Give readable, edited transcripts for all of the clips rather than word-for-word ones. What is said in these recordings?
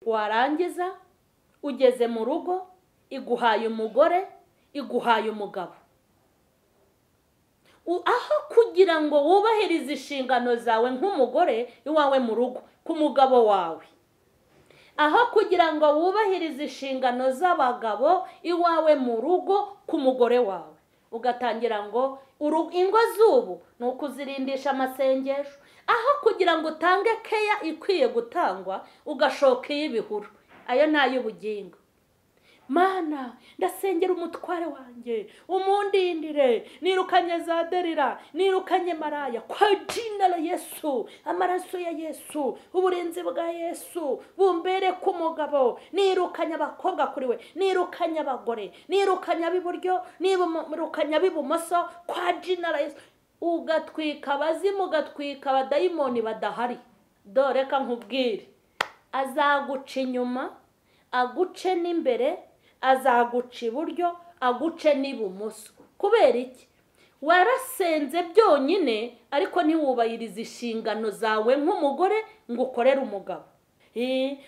warangiza ugeze mu rugo iguhaye umugore iguhaye umugabo, aho kugira ngo wubahirize inshingano zawe nk'umugore iwawe mu rugo ku mugabo wawe, aho kugira ngo wubahirize inshingano z'abagabo iwawe mu rugo ku mugore wawe, ugatangira ngo ingo z'ubu ni ukuzirindisha amasengesho, aho kugira ngo utange keya ikwiye gutangwa ugashoka iy'ibihuru. Ayo ni ay'ubugingo. Mana, ndasengera umutware wanjye umundindire, nirukanye za derira, nirukanye maraya kwa jina la Yesu, amaraso ya Yesu, uburinzi bwa Yesu bumbere ku mugabo, nirukanye abakobwa kuri we, nirukanye abagore, nirukanye ab'iburyo, nirukanye ab'ibumoso kwa jina la Yesu. Ugatwika abazimu, ugatwika abadayimoni badahari. Dore ka nkubwire, azaguca inyuma, aguce n'imbere, azaguca iburyo, aguce n'ibumoso. Kubera iki? Warasenze byonyine ariko ntiwubahirize inshingano zawe nk'umugore ngo ukorere umugabo.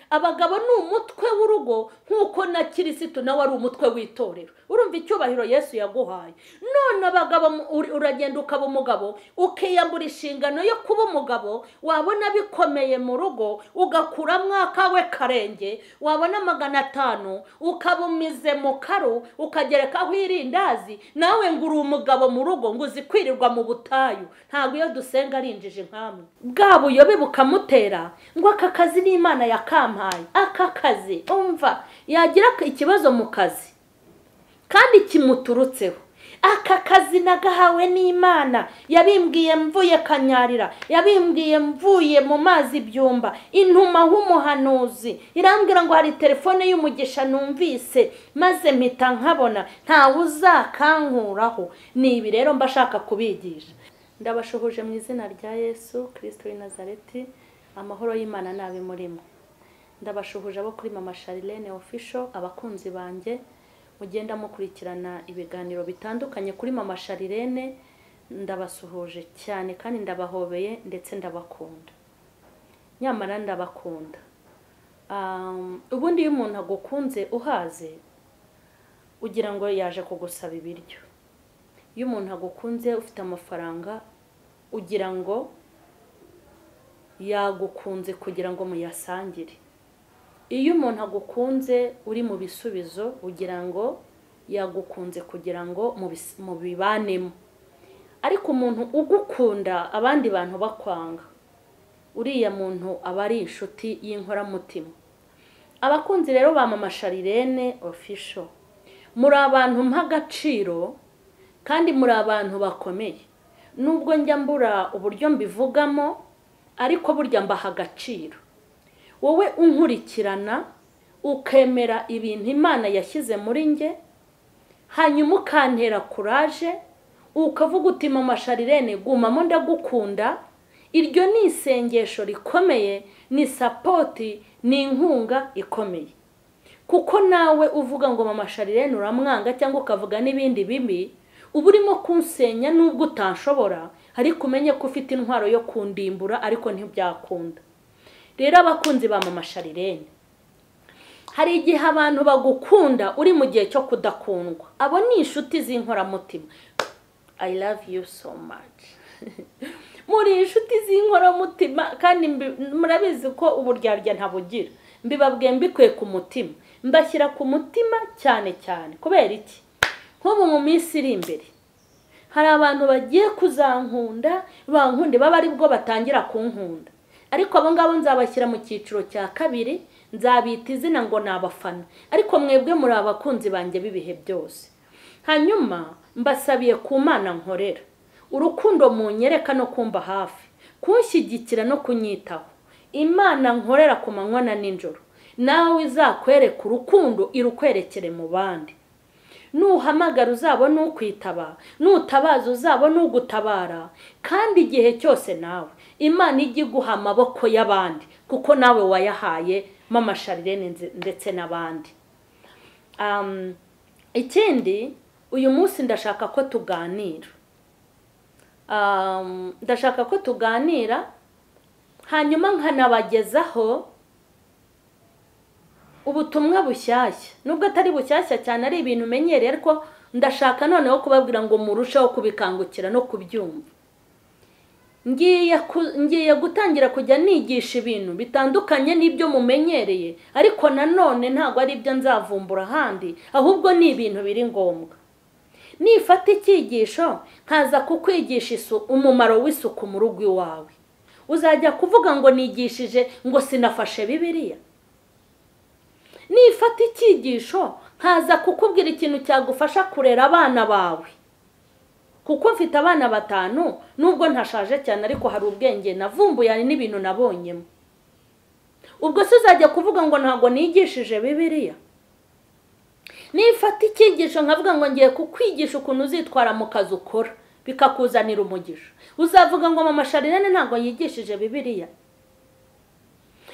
Abagabo ni umutwe w'urugo nk'uko na Kirisitu nawe ari umutwe w'itorero. Urumva icyubahiro Yesu yaguhaye. None abagabo uragenda ukaba umugabo, ukiyambura inshingano yo kuba umugabo, wabona bikomeye mu rugo ugakuramwo akawe karenge, wabona 500 ukabumize mu karu ukagerekaho irindazi, nawe ngo uri umugabo mu rugo ngo uzikwirirwa mu butayu. Ntabwo iyo dusenga arinjije nkamwe. Bwa buyobe bukamutera ngo aka kazi ni Imana yakampaye, aka kazi umva yagira ikibazo mu kazi kandi kimuturutseho. Aka kazi nagahawe n'Imana, yabimbwiye mvuye Kanyarira, yabimbwiye mvuye mu mazi byumba, intuma h'umuhanuzi irambwira ngo hari telefone y'umugisha numvise, maze mpita nkabona nta uzakankuraho. Ni ibi rero mbashaka kubigisha. Ndabashuhuje mu izina rya Yesu Kristo w'i Nazareti. Amahoro y'Imana nabe murimo. Ndabashuhuje abo kuri M.Charlene official, abakunzi banjye mugenda mukurikirana ibiganiro bitandukanye kuri M.Charlene. Ndabasuhuje cyane kandi ndabahobeye ndetse ndabakunda. Nyamara ndabakunda. Ubundi iyo umuntu agukunze uhaze ugira ngo yaje kugusaba ibiryo. Iyo umuntu agukunze ufite amafaranga ugira ngo yagukunze kugira ngo muyasangire. Iyo umuntu agukunze uri mu bisubizo ugira ngo yagukunze kugira ngo mubibanemo. Ariko umuntu ugukunda abandi bantu bakwanga, uriya muntu aba ari inshuti y'inkoramutima. Abakunzi rero ba M.Charlene official, muri abantu mp'agaciro kandi muri abantu bakomeye. Nubwo njya mbura uburyo mbivugamo, ariko burya mbaha agaciro. Wowe unkurikirana ukemera ibintu Imana yashyize muri nge, hanyuma ukantera courage, ukavuga uti M.Charlene gumamo ndagukunda. Iryo ni isengesho rikomeye, ni support, ni inkunga ikomeye. Kuko nawe uvuga ngo M.Charlene uramwanga cyangwa ukavuga n'ibindi bibi, uburimo kunsenya nubwo utanshobora, ariko umenye ko ufite intwaro yo kundimbura ariko ntibyakunda. Rero abakunzi ba M.Charlene, hari igihe abantu bagukunda uri mu gihe cyo kudakundwa. Abo ni inshuti z'inkoramutima. I love you so much. Muri inshuti z'inkoramutima kandi murabizi ko uburyarya ntabugira. Mbibabwiye mbikuye ku mutima, mbashyira ku mutima cyane cyane. Kubera iki? Nk'ubu mu minsi iri imbere hari abantu bagiye kuzankunda, bankunde baba ari bwo batangira kunkunda. Ariko abo ngabo nzabashyira mu cyiciro cya kabiri, nzabita izina ngo nabafana. Ariko mwebwe muri abakunzi banjye bibihe byose. Hanyuma mbasabiye ku Mana nkorera, urukundo munyereka no kumba hafi, kunshyigikira no kunyitaho. Imana nkorera ku manywa na nijoro, nawe izakwereka urukundo irukwerekere mu bandi. Nuhamagara uzabona ukwitaba, nutabaza uzabona ugutabara, kandi igihe cyose nawe Imana ijye iguha amaboko y'abandi, kuko nawe wayahaye M.Charlene ndetse n'abandi. Ikindi, uyu munsi ndashaka ko tuganira, hanyuma nkanabagezaho ubutumwa bushyashya nubwo atari bushyashya cyane ari ibintu umenyereye ariko ndashaka noneho kubabwira ngo murusheho kubikangukira no kubyumva. Ngiye gutangira kujya nigisha ibintu bitandukanye n'ibyo mumenyereye ariko nanone ntabwo ari ibyo nzavumbura ahandi ahubwo ni ibintu biri ngombwa. Nifata icyigisho nkaza kukwigisha umumaro w'isuku mu rugo iwawe, uzajya kuvuga ngo nigishije ngo sinafashe Bibiliya. Nifata icyigisho nkaza kukubwira ikintu cyagufasha kurera abana bawe, kuko mfite abana 5 nubwo ntashaje cyane ariko hari ubwenge navumbuye hari n'ibintu nabonyemo. Ubwo se uzajya kuvuga ngo ntago nigishije Bibiliya. Nifata icyigisho nkavuga ngo ngiye kukwigisha ukuntu uzitwara mu kazi ukora bikakuzanira umugisha, uzavuga ngo mama Charlene ntago yigishije Bibiliya.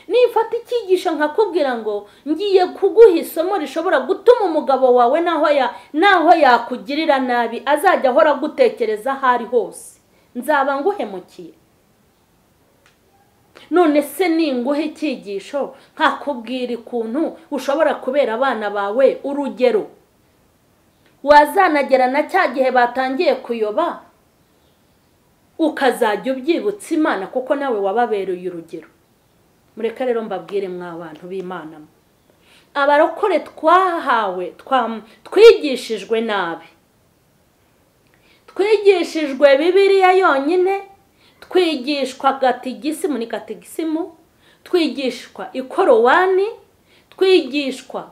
Nifata icyigisho nkakubwira ngo ngiye kuguha isomo rishobora gutuma umugabo wawe naho yakugirira nabi azajya ahora gutekereza hari hose, nzaba nguhemukiye. None se ninguhe icyigisho nkakubwira ikuntu ushobora kubera abana bawe urugero, wazanagera na cya gihe batangiye kuyoba ukazajya ubyibutsa Imana kuko nawe wababereye urugero. Mureka rero mbabwire mw'abantu b'Imana, abarokore twahawe twigishijwe nabi, twigishijwe Bibiliya yonyine, twigishwa gatigisimu ni gatigisimu, twigishwa ikorowani, twigishwa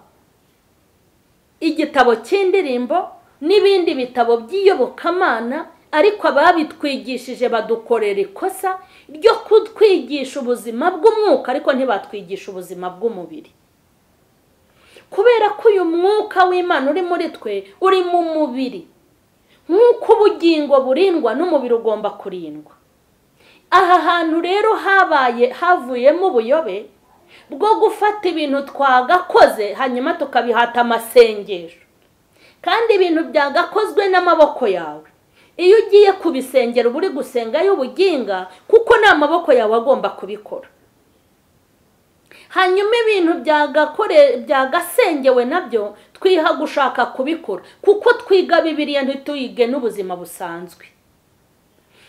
igitabo cy'indirimbo n'ibindi bitabo by'iyobokamana, ariko ababitwigishije badukorera ikosa ryo kutwigisha ubuzima bw'umwuka ariko ntibatwigisha ubuzima bw'umubiri. Kubera ko uyu mwuka w'Imana uri muri twe uri mu mubiri, nk'uko ubugingo burindwa n'umubiri ugomba kurindwa. Aha hantu rero havuyemo ubuyobe bwo gufata ibintu twagakoze hanyuma tukabihata amasengesho, kandi ibintu byagakozwe n'amaboko yawe. Iyo ugiye kubisengera uba uri gusenga y'ubuginga kuko ni amaboko yawe agomba kubikora. Hanyuma ibintu byagasengewe nabyo twiha gushaka kubikora kuko twiga Bibiliya ntituyige n'ubuzima busanzwe.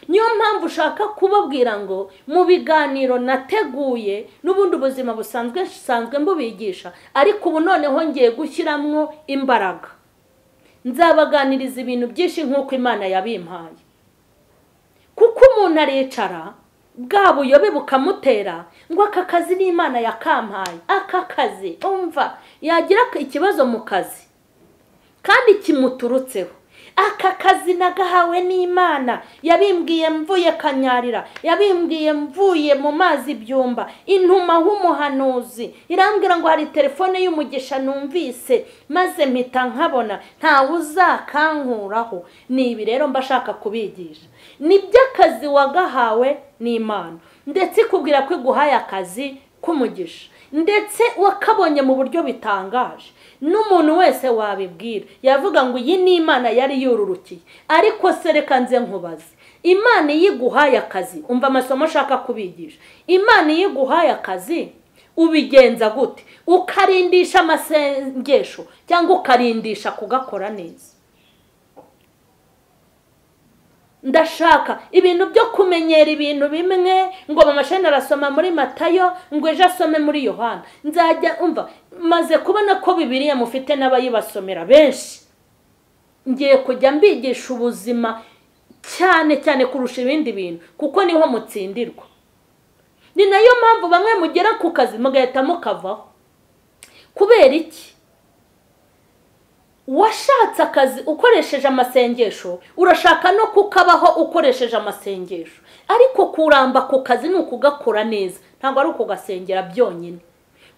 Niyo mpamvu ushaka kubabwira ngo mu biganiro nateguye n'ubundi ubuzima busanzwe mbubigisha, ariko ubu noneho ngiye gushyiramo imbaraga. Nzabaganiriza ibintu byinshi nk'uko Imana yabimpaye, kuko umuntu aricara bwa buyobe bukamutera ngo aka kazi ni Imana yakampaye, aka kazi umva yagira ikibazo mu kazi kandi kimuturutseho, aka kazi nagahawe n'Imana, yabimbwiye mvuye Kanyarira, yabimbwiye mvuye mu mazi byumba, intuma h'umuhanuzi irambwira ngo hari telefone y'umugisha numvise maze mpita nkabona ntawe uzakankuraho. Ni ibi rero mbashaka kubigisha, nibyo akazi wagahawe n'Imana, ndetse ikubwira ko iguhaye akazi k'umugisha, ndetse wakabonye mu buryo bitangaje. N'umuntu wese wabibwira yavuga ngo iyi ni Imana yari yururukiye. Ariko se reka nze nkubaze, Imana yiguhaye akazi, umva amasomo ashaka kubigisha, Imana yiguhaye akazi ubigenza gute? Ukarindisha amasengesho cyangwa ukarindisha kugakora neza? Ndashaka ibintu byo kumenyera ibintu bimwe ngo mama Charlene arasoma muri Matayo ngo ejo asome muri Yohana. Nzajya umva maze kubona ko Bibiliya mufite n'abayibasomera benshi, ngiye kujya mbigisha ubuzima cyane cyane kurusha ibindi bintu kuko niho mutsindirwa. Ni nayo mpamvu bamwe mugera ku kazi mugahita mukavaho. Kubera iki? Washatse akazi ukoresheje amasengesho, urashaka no kukabaho ukoresheje amasengesho, ariko kuramba ku kazi ni ukugakora neza, ntabwo ari ukugasengera byonyine.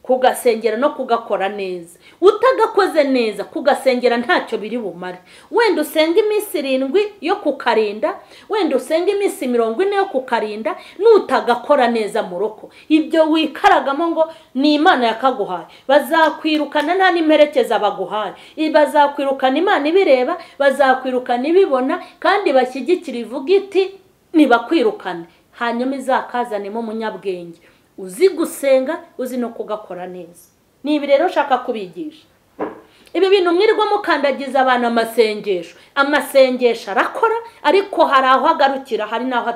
Kugasengera no kugakora neza, utagakoze neza kugasengera ntacyo biri bumare. Wenda usenga iminsi 7 yo kukarinda, wenda usenga iminsi 40 yo kukarinda, nutagakora neza mu roko ibyo wikaragamo ngo ni Imana yakaguhaye, bazakwirukana nta n'imperekeza baguhaye. Bazakwirukana Imana ibireba, bazakwirukana ibibona, kandi bashyigikira ivuga iti nibakwirukane, hanyuma izakazanemo umunyabwenge uzi gusenga, uzi no kugakora neza. ni ibi rero ushaka kubigisha. Ibi bintu mwirirwa mukandagiza abantu amasengesho arakora, ariko hari aho agarukira, hari naho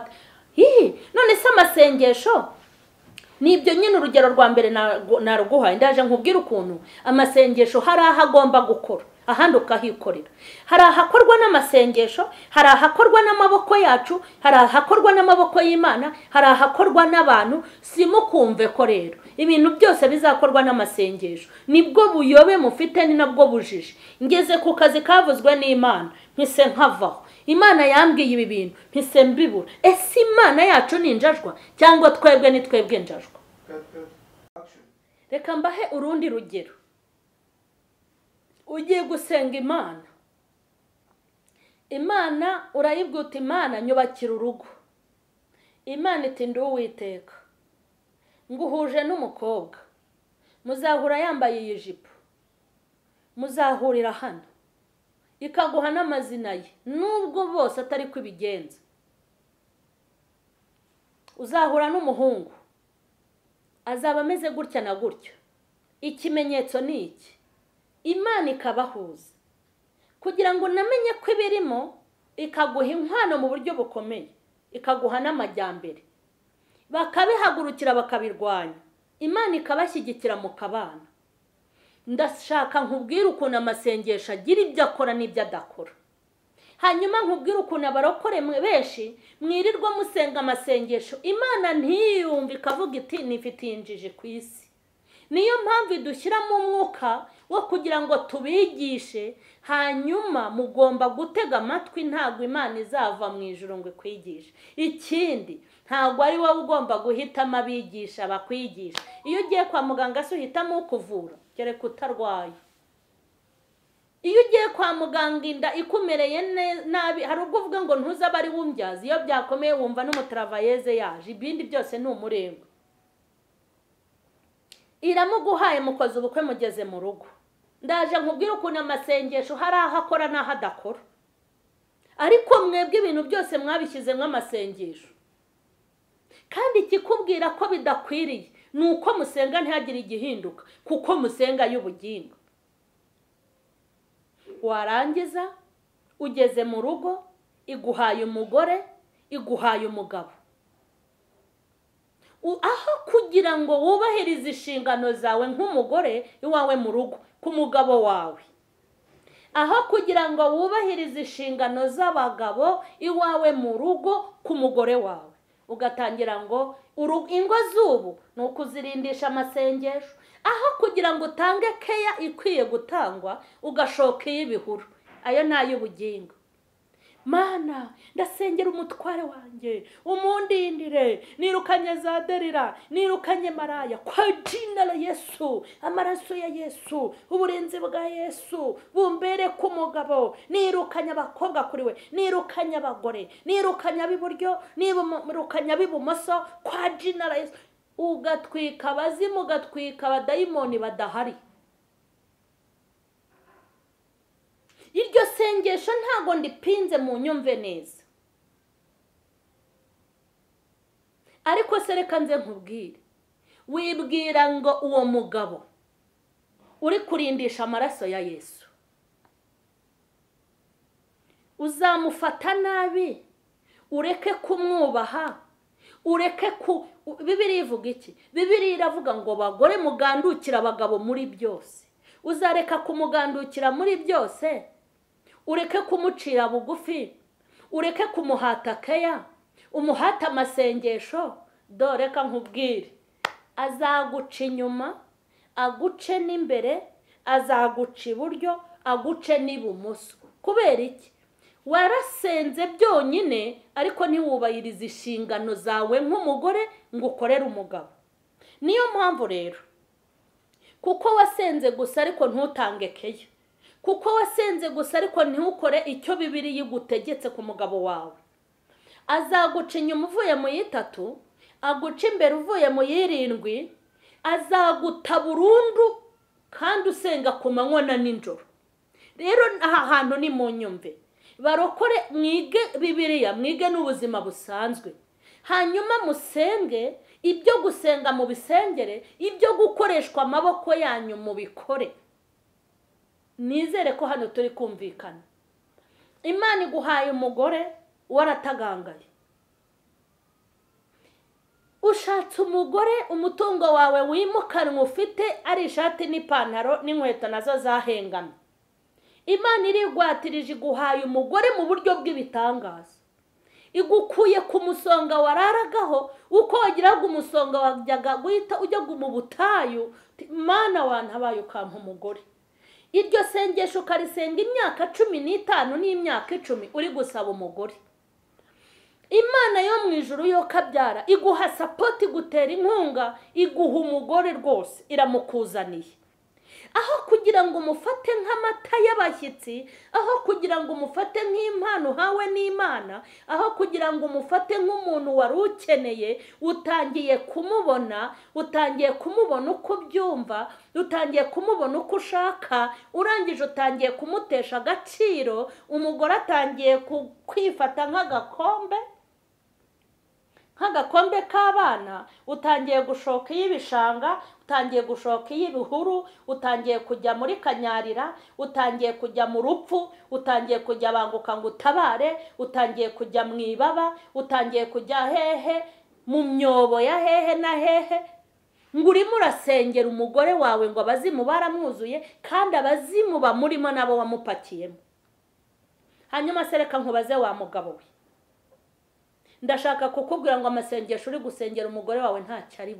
none se amasengesho nibyo nyine. Urugero rwa mbere naruguhaye, ndaje nkubwira ukuntu amasengesho hari aho agomba gukora, ahandi ukahikorera. Hari ahakorwa n'amasengesho, hari ahakorwa n'amaboko yacu, hari ahakorwa n'amaboko y'Imana, hari ahakorwa n'abantu. Simukumve ko rero ibintu byose bizakorwa n'amasengesho nibwo buyobe mufite, ni nabwo bujije. Ngeze ku kazi kavuzwe n'Imana, mpise nkavaho. Imana yambwiye ibi bintu, mpise mbibura. Ese Imana yacu ni injajwa cyangwa twebwe ni twebwe injajwa? Reka mbahe urundi rugero. Ugiye gusenga Imana urayibwira uti Imana nyubakira urugo. Imana iti ndi Uwiteka, nguhuje n'umukobwa, muzahura yambaye iyi jipo, muzahurira hano, ikaguha n'amazina ye nubwo bose atari kubigenza. Uzahura n'umuhungu, azaba ameze gutya na gutya. Ikimenyetso ni iki? Imana ikabahuza kugira ngo namenye ko ibirimo, ikaguha inkwano mu buryo bukomeye, ikaguha n'amajyambere, bakabihagurukira bakabirwanya. Imana ikabashyigikira mu kabana. Ndashaka nkubwire ukuntu amasengesho agira ibyo akora n'ibyo adakora. Hanyuma nkubwire ukuntu abarokore benshi mwirirwa musenga amasengesho, Imana ntiyumve ikavuga iti nifitiye injiji ku isi. Niyo mpamvu idushyiramo umwuka wo kugira ngo tubigishe. Hanyuma mugomba gutega amatwi, ntabwo Imana izava mu ijuru ngo ikwigishe. Ikindi, ntabwo ari wowe ugomba guhitamo abigisha bakwigisha. Iyo ugiye kwa muganga se uhitamo ukuvura, kereka utarwaye. Iyo ugiye kwa muganga inda ikumereye nabi, hari ubwo uvuga ngo ntuza bari wumbyaza. Iyo byakomeye wumva n'umutravailleze yaje, ibindi byose ni umurengwe. Iramuguhaye mukoze ubukwe mugeze mu rugo. Ndaje nkubwire ukuntu amasengesho hari aho akora n'aho adakora. Ariko mwebwe ibintu byose mwabishyizemo amasengesho. Kandi ikikubwira ko bidakwiriye ni uko musenga ntihagire igihinduka, kuko musenga y'ubugingo. Warangiza ugeze mu rugo, iguhaye umugore, iguhaye umugabo. Aho kugira ngo wubahirize inshingano zawe nk'umugore iwawe mu rugo ku mugabo wawe, aho kugira ngo wubahirize inshingano z'abagabo iwawe mu rugo ku mugore wawe, ugatangira ngo ingo z'ubu ni ukuzirindisha amasengesho. Aho kugira ngo utange keya ikwiye gutangwa, ugashoka iy'ibihuru. Ayo ni ay'ubugingo. Mana, ndasengera umutware wanjye, umundindire, nirukanye za Delila, nirukanye maraya, kwa jina la Yesu, amaraso ya Yesu, uburinzi bwa Yesu bumbere ku mugabo. Nirukanye abakobwa kuri we, nirukanye abagore, nirukanye ab'iburyo, nirukanye ab'ibumoso, kwa jina la Yesu. Ugatwika abazimu, ugatwika abadayimoni badahari. Iryo sengesho ntago ndipinze mu nyumve neza, ariko se reka nze nkubwire. Wibwira ngo uwo mugabo uri kurindisha amaraso ya Yesu uzamufata nabi, ureke kumwubaha, ureke Bibiliya ivuga iki? Bibiliya iravuga ngo bagore mugandukira abagabo muri byose. Uzareka kumugandukira muri byose? Ureke kumucira bugufi, ureke kumuhata keya, umuhata amasengesho? Dore ka nkubwire, azaguca inyuma, aguce n'imbere, azaguca iburyo, aguce n'ibumoso. Kubera iki? Warasenze byonyine, ariko ntiwubahirize inshingano zawe nk'umugore ngo ukorere umugabo. Niyo mpamvu rero, kuko wasenze gusa ariko ntutange keya, kuko wasenze gusa ariko ntukore icyo Bibiliya igutegetse ku mugabo wawe, azaguca inyuma uvuye mu y'itatu, aguca imbere uvuye mu y'irindwi, azaguta burundu kandi usenga ku manywa na nijoro. Rero aha hantu ni mu nyumve. Barokore mwige Bibiliya, mwige n'ubuzima busanzwe. hanyuma musenge, ibyo gusenga mu bisengere, ibyo gukoreshwa amaboko yanyu mu bikore. Nizere ko hano turi kumvikana. Imana iguhaye umugore waratagangaye. Ushatse umugore, umutungo wawe wimukanwa ufite ari ishati n'ipantaro n'inkweto nazo zahengamye. Imana irigwatirije iguhaye umugore mu buryo bw'ibitangaza. Igukuye ku musonga wararagaho, uko wagiraga umusonga wajyaga guhita ujya mu butayu, Mana wantabaye ukampa umugore. Iryo sengesho ukarisenga imyaka 15 n'imyaka 10 uri gusaba umugore. Imana yo mu ijuru yo kabyara iguha support, igutera inkunga, iguha umugore rwose iramukuzaniye. Aho kugira ngo umufate nk'amata y'abashyitsi, aho kugira ngo umufate nk'impano hawe n'Imana, aho kugira ngo umufate nk'umuntu wari ukeneye, utangiye kumubona uko byumva, utangiye kumubona uko ushaka, urangije utangiye kumutesha agaciro. Umugore atangiye kwifata nk'agakombe k'abana, utangiye gushoka y'ibishanga, utangiye gushoka y'ibihuru, utangiye kujya muri kanyarira, utangiye kujya mu rupfu, utangiye kujya banguka ngo utabare, utangiye kujya mu ibaba, utangiye kujya hehe mu myobo ya hehe na hehe. Ngo urimo urasengera umugore wawe ngo abazimu baramwuzuye, kandi abazimu bamurimo nabo wamupakiyemo. Hanyuma sereka nkubaze wa mugabo we, ndashaka kukubwira ngo amasengesho uri gusengera umugore wawe ntacyo ari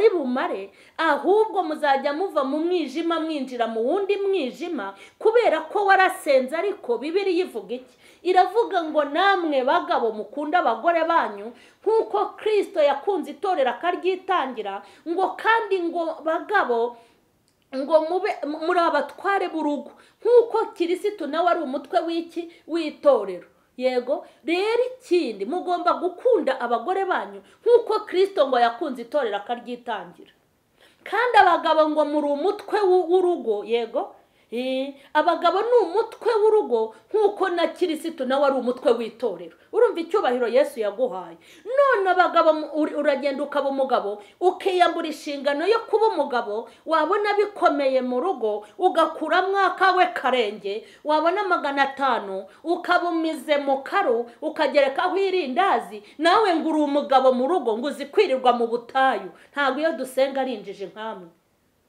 bumare, ahubwo muzajya muva mu mwijima mwinjira mu wundi mwijima, kubera ko warasenze. Ariko Bibiliya ivuga iki? Iravuga ngo namwe bagabo mukunda abagore banyu nk'uko Kristo yakunze itorero akaryitangira, ngo kandi ngo bagabo ngo muri abatware b'urugo nk'uko Kristo nawe ari umutwe w'itorero. Yego, rero ikindi mugomba gukunda abagore banyu nk'uko Kristo ngo yakunze itorero akaryitangira. Kandi abagabo ngo muri umutwe w'urugo. Yego, abagabo ni umutwe w'urugo nk'uko na Kristo nawe ari umutwe w'itorero. Urumva icyubahiro Yesu yaguhaye. None abagabo uragenda ukaba umugabo, ukiyambura inshingano yo kuba umugabo, wabona bikomeye mu rugo ugakura mwaka we karenge, wabona 500 ukabumize mu karo, ukagerekaho irindazi, nawe ngo uri umugabo mu rugo ngo uzikwirirwa mu butayu. Ntabwo iyo dusenga arinjije nkamwe.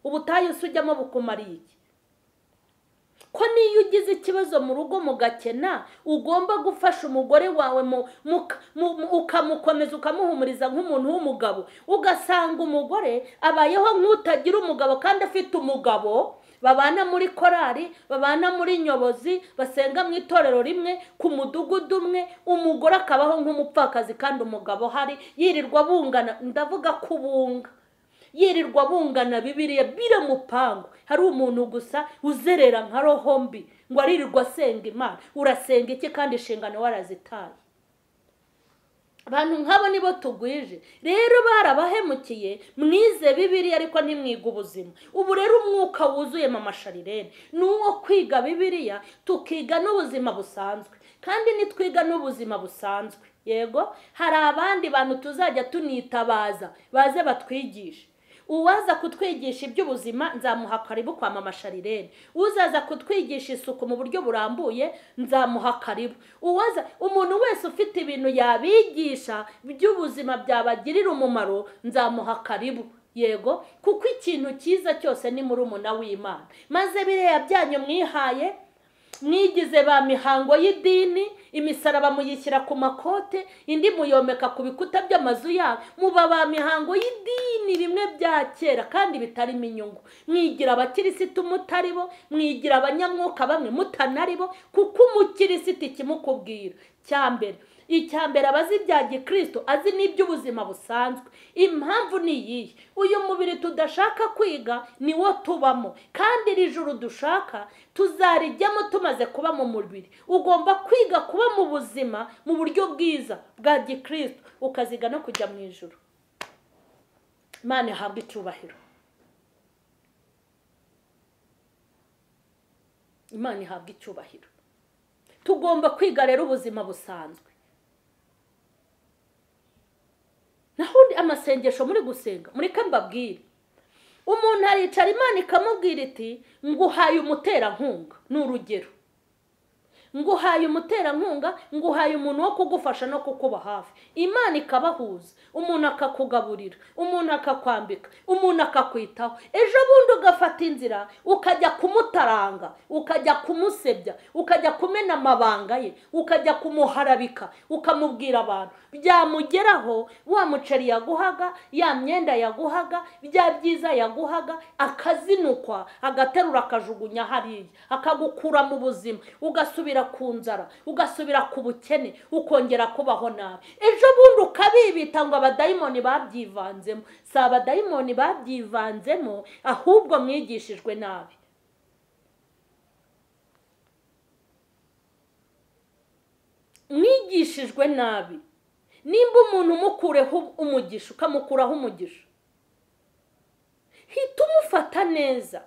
Ubutayu usujyamo bukumariye iki? Ko niyo ugize ikibazo mu rugo mugakena, ugomba gufasha umugore wawe ukamukomeza ukamuhumuriza nk'umuntu w'umugabo. Ugasanga umugore abayeho nk'utagira umugabo kandi afite umugabo, babana muri korari, babana muri nyobozi, basenga mu itorero rimwe, ku mudugudu umwe, umugore akabaho nk'umupfakazi kandi umugabo hari yirirwa bungana. Ndavuga kubunga, yirirwa bungana Bibiliya biramupango. Hari umuntu gusa uzerera nka roho mbi ngo aririrwa asenga Imana. Urasenga iki kandi inshingano warazitaye? Abantu nk'abo nibo tugwije. Rero barabahemukiye, mwize Bibiliya ariko ntimwiga ubuzima. Ubu rero umwuka wuzuye M.Charlene ni uwo kwiga Bibiliya, tukiga n'ubuzima busanzwe. Kandi nitwiga n'ubuzima busanzwe, yego, hari abandi bantu tuzajya tunitabaza baze batwigisha. Uwaza kutwigisha iby'ubuzima nzamuha karibu kwa M.Charlene. Uzaza kutwigisha isuku mu buryo burambuye nzamuha karibu. Umuntu wese ufite ibintu yabigisha by'ubuzima byabagirira umumaro nzamuha karibu. Yego, kuko ikintu cyiza cyose ni muri umuna w'Imana. Maze bireya byanyu mwihaye, mwigize ba mihango y'idini, imisaraba muyishyira ku makote, indi muyomeka ku bikuta by'amazu yabo. Muba ba mihango y'idini bimwe bya kera kandi bitarimo inyungu. Mwigira abakirisitu mutaribo, mwigira abanyamwuka bamwe mutanaribo, kuko umukirisitu ikimukubwira icyambere abazi ibya Gikristo, azi n'iby'ubuzima busanzwe. Impamvu ni iyi: uyu mubiri tudashaka kwiga ni wo tubamo, kandi iri juru dushaka tuzarijyamo tumaze kuba mu mubiri. Ugomba kwiga kuba mu buzima mu buryo bwiza bwa Gikristo, ukaziga no kujya mu ijuru. Imana ihabwe icyubahiro. Imana ihabwe icyubahiro. Tugomba kwiga rero ubuzima busanzwe. amasengesho muri gusenga muri kambabwire umuntu aricara Imana ikamubwira iti nguhaye umuterankunga n'urugero nguhaye umuterankunga nguhaye umuntu wo kugufasha no kukuba hafi Imana ikabahuza umuntu akakugaburira umuntu akakwambika umuntu akakwitaho ejo bundi ugafata inzira ukajya kumutaranga ukajya kumusebya ukajya kumena amabanga ye ukajya kumuharabika ukamubwira abantu byamugeraho wa muceri yaguhaga ya myenda yaguhaga bya byiza yaguhaga akazinukwa agaterura akajugunya hariya akagukura mu buzima ugasubira ku nzara ugasubira ku bukene ukongera kubaho nabi ejo bundi ukabibita ngo abadayimoni babyivanzemo si abadayimoni babyivanzemo ahubwo mwigishijwe nabi mwigishijwe nabi nimba umuntu umukureho umugisha ukamukuraho umugisha hita umufata neza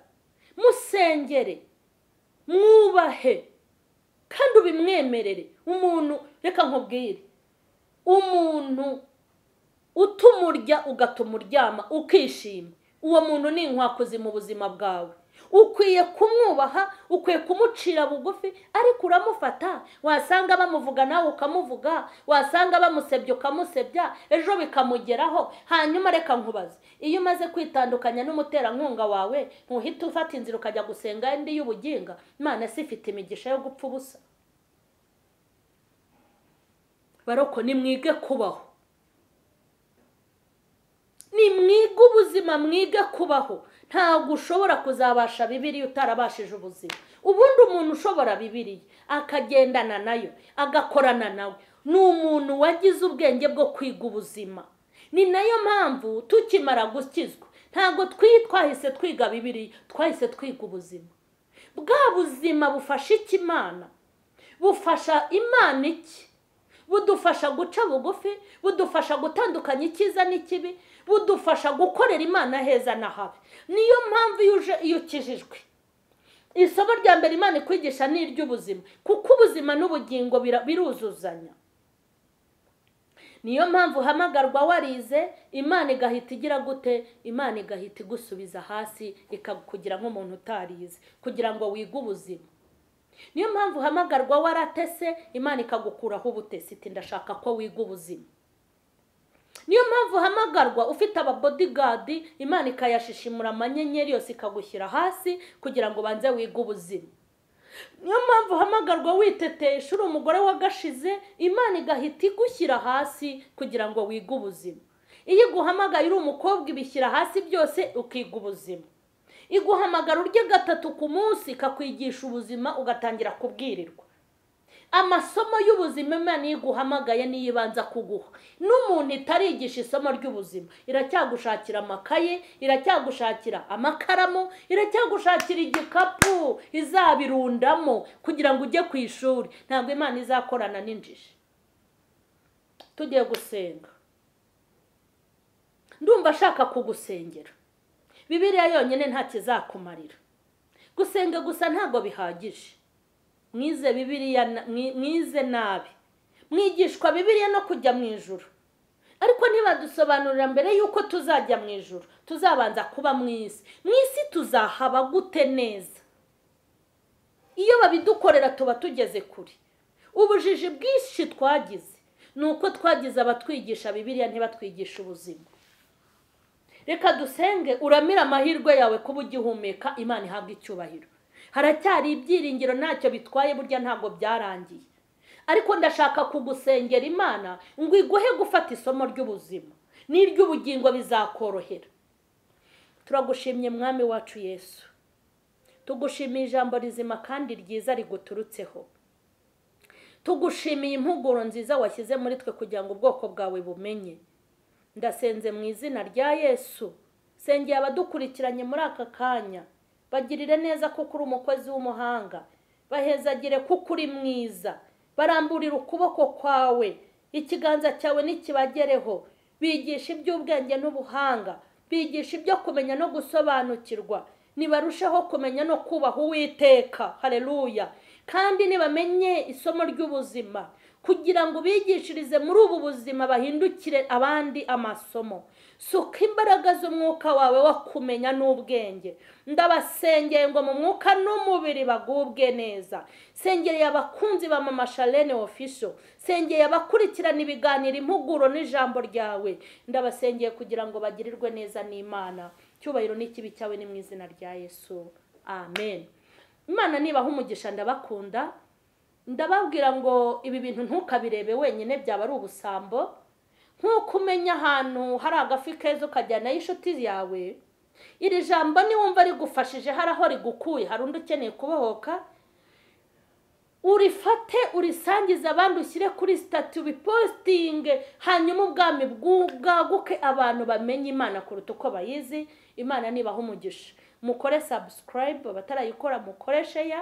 musengere mwubahe kandi ubimwemerere umuntu reka nkubwire umuntu utumurya ugatumuryama ukishima uwo muntu ni inkwakuzi mu buzima bwawe ukwiye kumwubaha ukwiye kumucira bugufi ariko uramufata wasanga bamuvuga nawe ukamuvuga wasanga bamusebya ukamusebya ejo bikamugeraho hanyuma reka nkubaze iyo umaze kwitandukanya n'umuterankunga wawe ntuhita ufata inzira ukajya gusenga indi y'ubuginga Imana si ifite imigisha yo gupfa ubusa baroko nimwige kubaho nimwige ubuzima mwige kubaho ntabwo ushobora kuzabasha Bibiliya utarabashije ubuzima ubundi umuntu ushobora Bibiliya akagendana nayo agakorana nawe ni umuntu wagize ubwenge bwo kwiga ubuzima ni nayo mpamvu tukimara gukizwa ntabwo twahise twiga Bibiliya twahise twiga ubuzima bwa buzima bufasha iki Imana bufasha Imana iki budufasha guca bugufi budufasha gutandukanya icyiza n'ikibi budufasha gukorera Imana heza na habi niyo mpamvu iyo ukijijwe isomo rya mbere Imana ikwigisha ni iry'ubuzima kuko ubuzima n'ubugingo biruzuzanya niyo mpamvu hamagarwa warize Imana igahita igira gute Imana igahita igusubiza hasi ikakugira nk'umuntu utarize kugira ngo wige ubuzima niyo mpamvu hamagarwa waratese Imana ikagukuraho ubutesi iti ndashaka ko wiga ubuzima niyo mpamvu hamagarwa ufite ababodyguard Imana ikayashishimura amanyenyeri yose ikagushyira hasi kugira ngo banze wiga ubuzima niyo mpamvu hamagarwa witetesha uri umugore wagashize Imana igahita igushyira hasi kugira ngo wiga ubuzima iyo iguhamagaye uri umukobwa ibishyira hasi byose ukiga ubuzima iguhamagara urye gatatu ku munsi kakwigisha ubuzima ugatangira kubwirirwa amasomo y'ubuzima Imana iguhamagaye niyibanza kuguha n'umuntu itarigisha isomo ry'ubuzima iracyagushakira amakaye iracyagushakira amakaramu iracyagushakira igikapu izabirundamo kugira ngo ujye ku ishuri ntabwo Imana izakorana n'injiji tugiye gusenga ndumva ashaka kugusengera Bibiliya yonyine nta kizakumarira gusenga gusa ntabwo bihagije mwize Bibiliya mwize nabi mwigishwa Bibiliya no kujya mu ijuru ariko ntibadusobanurira mbere yuko tuzajya mu ijuru tuzabanza kuba mu isi tuzahaba gute neza iyo babidukorera tuba tugeze kure ubujiji bwinshi twagize nuko twagize abatwigisha Bibiliya ntibatwigisha ubuzima reka dusenge uramira amahirwe yawe kuba ugihumeka Imana ihabwa icyubahiro haracyari ibyiringiro ntacyo bitwaye burya ntabwo byarangiye ariko ndashaka kugusengera Imana ngo iguhe gufata isomo ry'ubuzima n'iry'ubugingo bizakorohera turagushimye mwami wacu Yesu tugushimiye ijambo rizima kandi ryiza riguturutseho tugushimiye impuguro nziza washyize muri twe kugira ngo ubwoko bwawe bumenye ndasenze mu izina rya Yesu sengeye abadukurikiranye muri aka kanya bagirire neza kuko uri umukozi w'umuhanga bahezagire kuko uri mwiza baramburira ukuboko kwawe ikiganza cyawe nikibagereho bigisha iby'ubwenge n'ubuhanga bigisha ibyo kumenya no gusobanukirwa nibarushaho kumenya no kubaha Uwiteka haleluya kandi nibamenye isomo ry'ubuzima kugira ngo bigishirize muri ubu buzima bahindukire abandi amasomo. Suka imbaraga z'umwuka wawe wo kumenya n'ubwenge. Ndabasengeye ngo mu mwuka n'umubiri bagubwe neza. Sengereye abakunzi ba M.Charlene official, sengeye abakurikirana ibiganiro, impuguro n'ijambo ryawe. Ndabasengeye kugira ngo bagirirwe neza n'Imana. Cyubahiro n'ikibi cyawe ni mu izina rya Yesu, amen. Imana nibaha umugisha, ndabakunda. Ndababwira ngo ibi bintu ntukabirebe wenyine, byaba ari ubusambo. Nkuko umenya ahantu hari agafi keza ukajyana inshuti yawe, iri jambo niwumva rigufashije hari aho rigukuye, hari undi ukeneye kubohoka, urifate urisangiza abandi, ushyire kuri stati, ubipostinge, hanyuma ubwami bwaguke, abantu bamenye Imana kuruta uko bayizi. Imana nibaha umugisha. Mukore subscribe, abatarayikora mukore share,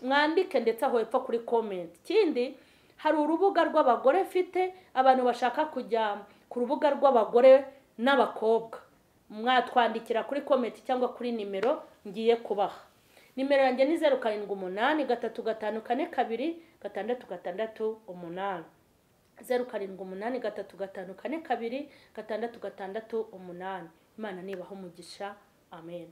mwandike ndetse aho hepfo kuri comment. Kindi hari urubuga rw'abagore mfite, abantu bashaka kujya ku rubuga rw'abagore n'abakobwa, mwatwandikira kuri comment cyangwa kuri nimero ngiye kubaha. Nimero yanjye ni 0783526668, 0783526668. Imana nibaha umugisha, amen.